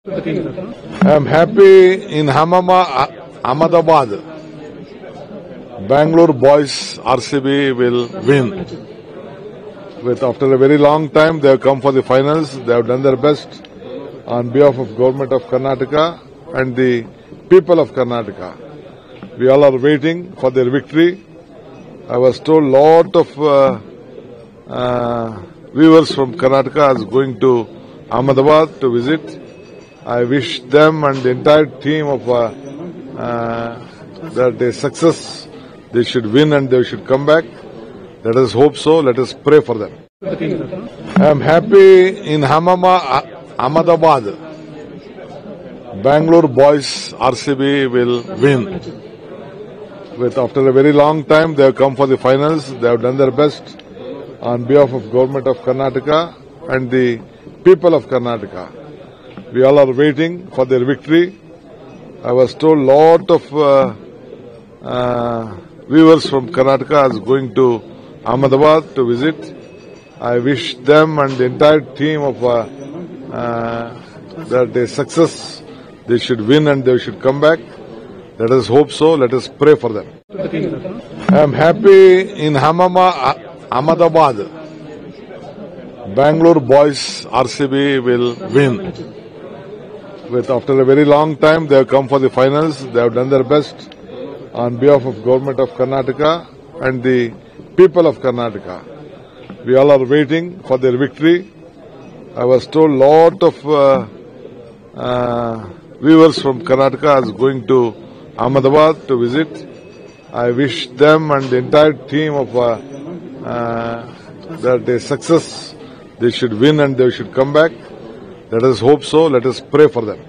I am happy in Ahmedabad. Bangalore boys RCB will win. After a very long time, they have come for the finals. They have done their best on behalf of Government of Karnataka and the people of Karnataka. We all are waiting for their victory. I was told lot of viewers from Karnataka is going to Ahmedabad to visit. I wish them and the entire team of that they success. They should win and they should come back. Let us hope so. Let us pray for them. I am happy in Ahmedabad. Bangalore boys RCB will win. After a very long time, they have come for the finals. They have done their best on behalf of Government of Karnataka and the people of Karnataka. We all are waiting for their victory. I was told lot of viewers from Karnataka is going to Ahmedabad to visit. I wish them and the entire team of that they success. They should win and they should come back. Let us hope so. Let us pray for them. I am happy in Ahmedabad. Bangalore boys RCB will win. After a very long time, they have come for the finals. They have done their best on behalf of Government of Karnataka and the people of Karnataka. We all are waiting for their victory. I was told lot of viewers from Karnataka is going to Ahmedabad to visit. I wish them and the entire team of that they success. They should win and they should come back. Let us hope so. Let us pray for them.